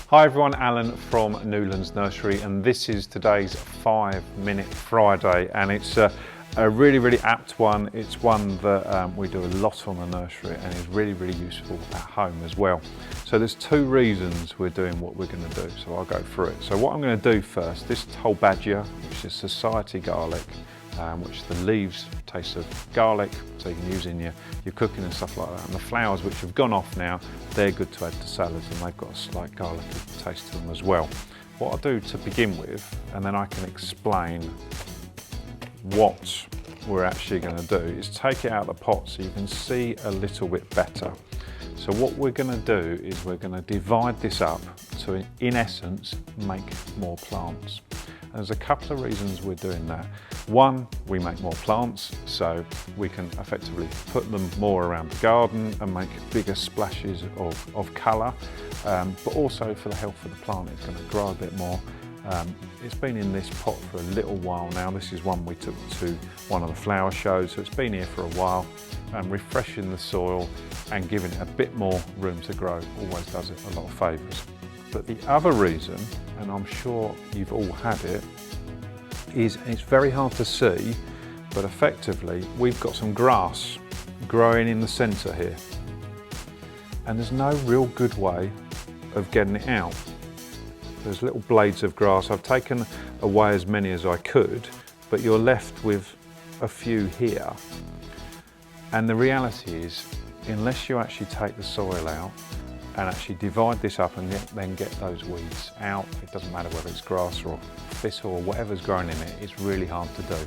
Hi everyone, Alan from Newlands Nursery, and this is today's 5-Minute Friday, and it's a really apt one. It's one that we do a lot on the nursery and is really useful at home as well. So there's two reasons we're doing what we're going to do, so I'll go through it. So what I'm going to do first, this whole badger, which is society garlic, which the leaves taste of garlic, so you can use in your cooking and stuff like that. And the flowers, which have gone off now, they're good to add to salads, and they've got a slight garlicky taste to them as well. What I'll do to begin with, and then I can explain what we're actually going to do, is take it out of the pot so you can see a little bit better. So what we're going to do is we're going to divide this up to, in essence, make more plants. And there's a couple of reasons we're doing that. One, we make more plants, so we can effectively put them more around the garden and make bigger splashes of colour, but also for the health of the plant, it's going to grow a bit more. It's been in this pot for a little while now. This is one we took to one of the flower shows, so it's been here for a while, and refreshing the soil and giving it a bit more room to grow always does it a lot of favours. But the other reason, and I'm sure you've all had it, is it's very hard to see, but effectively we've got some grass growing in the centre here, and there's no real good way of getting it out. There's little blades of grass. I've taken away as many as I could, but you're left with a few here. And the reality is, unless you actually take the soil out and actually divide this up and then get those weeds out, it doesn't matter whether it's grass or thistle or whatever's growing in it, it's really hard to do.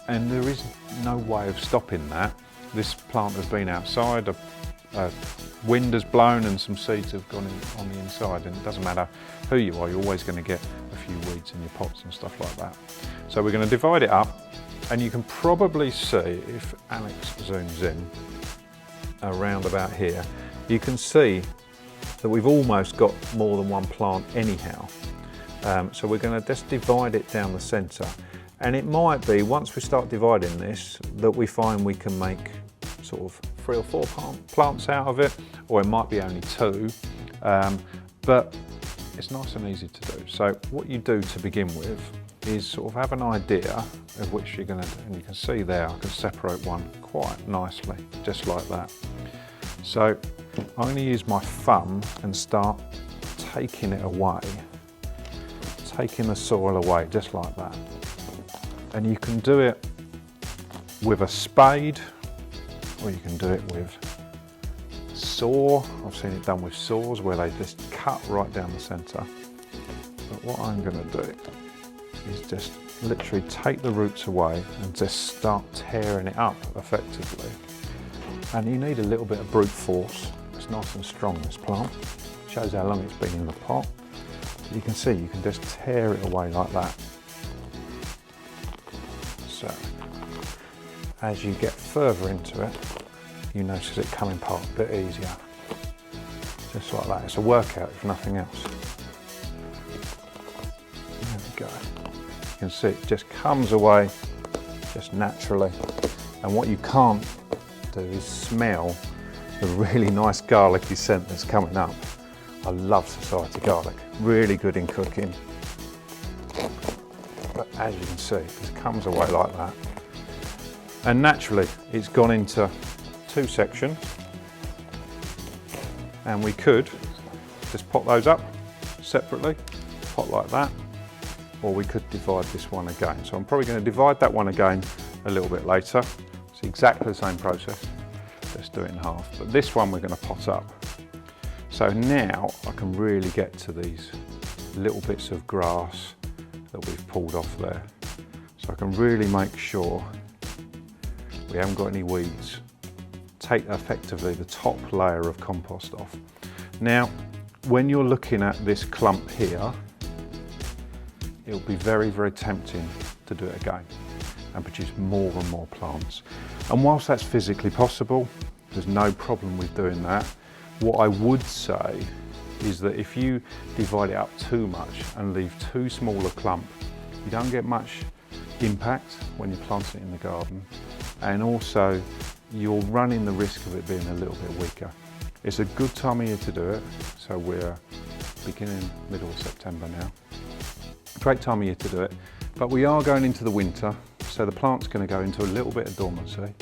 And there is no way of stopping that. This plant has been outside, a wind has blown and some seeds have gone in on the inside, and it doesn't matter who you are, you're always going to get a few weeds in your pots and stuff like that. So we're going to divide it up, and you can probably see, if Alex zooms in around about here, you can see that we've almost got more than one plant anyhow. So we're going to just divide it down the centre, and it might be, once we start dividing this, that we find we can make sort of 3 or 4 plants out of it, or it might be only 2, but it's nice and easy to do. So what you do to begin with is sort of have an idea of which you're going to do, and you can see there I can separate one quite nicely, just like that. So I'm going to use my thumb and start taking it away, taking the soil away, just like that. And you can do it with a spade, or you can do it with a saw. I've seen it done with saws where they just cut right down the centre. But what I'm going to do is just literally take the roots away and just start tearing it up effectively. And you need a little bit of brute force. It's nice and strong, this plant. Shows how long it's been in the pot. You can see you can just tear it away like that. So as you get further into it, you notice it coming apart a bit easier. Just like that. It's a workout if nothing else. There we go. You can see it just comes away just naturally. And what you can't do is smell the really nice garlicky scent that's coming up. I love society garlic, really good in cooking. But as you can see, it comes away like that. And naturally, it's gone into 2 sections. And we could just pot those up separately, pot like that, or we could divide this one again. So I'm probably going to divide that one again a little bit later. It's exactly the same process, just do it in half. But this one we're going to pot up. So now I can really get to these little bits of grass that we've pulled off there. So I can really make sure we haven't got any weeds. Take effectively the top layer of compost off. Now, when you're looking at this clump here, it'll be very tempting to do it again and produce more and more plants. And whilst that's physically possible, there's no problem with doing that. What I would say is that if you divide it up too much and leave too small a clump, you don't get much impact when you plant it in the garden, and also you're running the risk of it being a little bit weaker. It's a good time of year to do it, so we're beginning, middle of September now. Great time of year to do it, but we are going into the winter, so the plant's going to go into a little bit of dormancy,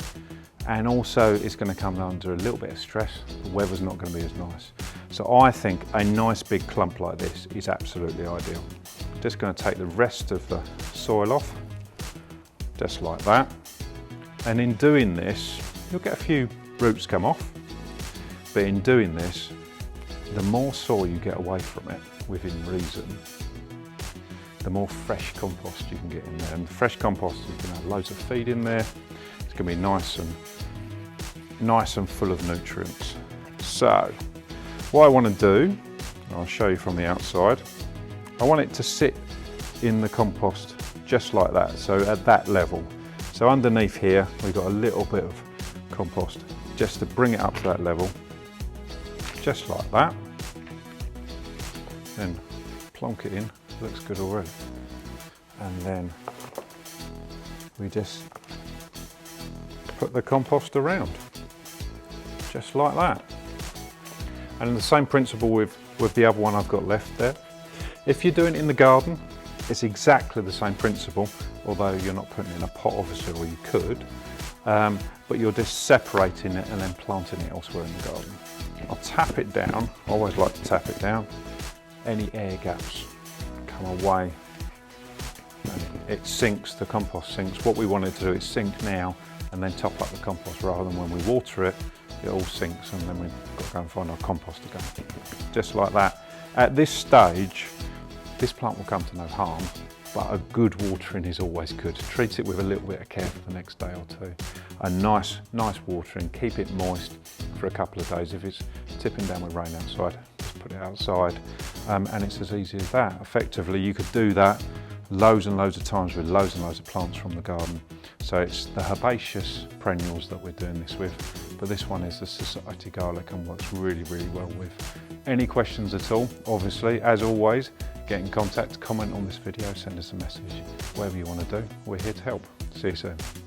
and also it's going to come under a little bit of stress. The weather's not going to be as nice. So I think a nice big clump like this is absolutely ideal. Just going to take the rest of the soil off, just like that. And in doing this, you'll get a few roots come off, but in doing this, the more soil you get away from it, within reason, the more fresh compost you can get in there. And fresh compost, you can have loads of feed in there. It's going to be nice and full of nutrients. So, what I want to do, I'll show you from the outside, I want it to sit in the compost just like that, so at that level. So underneath here, we've got a little bit of compost just to bring it up to that level, just like that. Then plonk it in, looks good already. And then we just put the compost around, just like that. And the same principle with the other one I've got left there. If you're doing it in the garden, it's exactly the same principle, although you're not putting it in a pot obviously, or you could, but you're just separating it and then planting it elsewhere in the garden. I'll tap it down, I always like to tap it down. Any air gaps come away and it sinks, the compost sinks. What we want it to do is sink now and then top up the compost, rather than when we water it, it all sinks and then we've got to go and find our compost again. Just like that. At this stage, this plant will come to no harm, but a good watering is always good. Treat it with a little bit of care for the next day or two. A nice watering, keep it moist for a couple of days. If it's tipping down with rain outside, just put it outside, and it's as easy as that. Effectively, you could do that loads and loads of times with loads and loads of plants from the garden. So it's the herbaceous perennials that we're doing this with, but this one is the Society Garlic and works really, really well with. Any questions at all, obviously, as always, get in contact, comment on this video, send us a message, whatever you want to do, we're here to help. See you soon.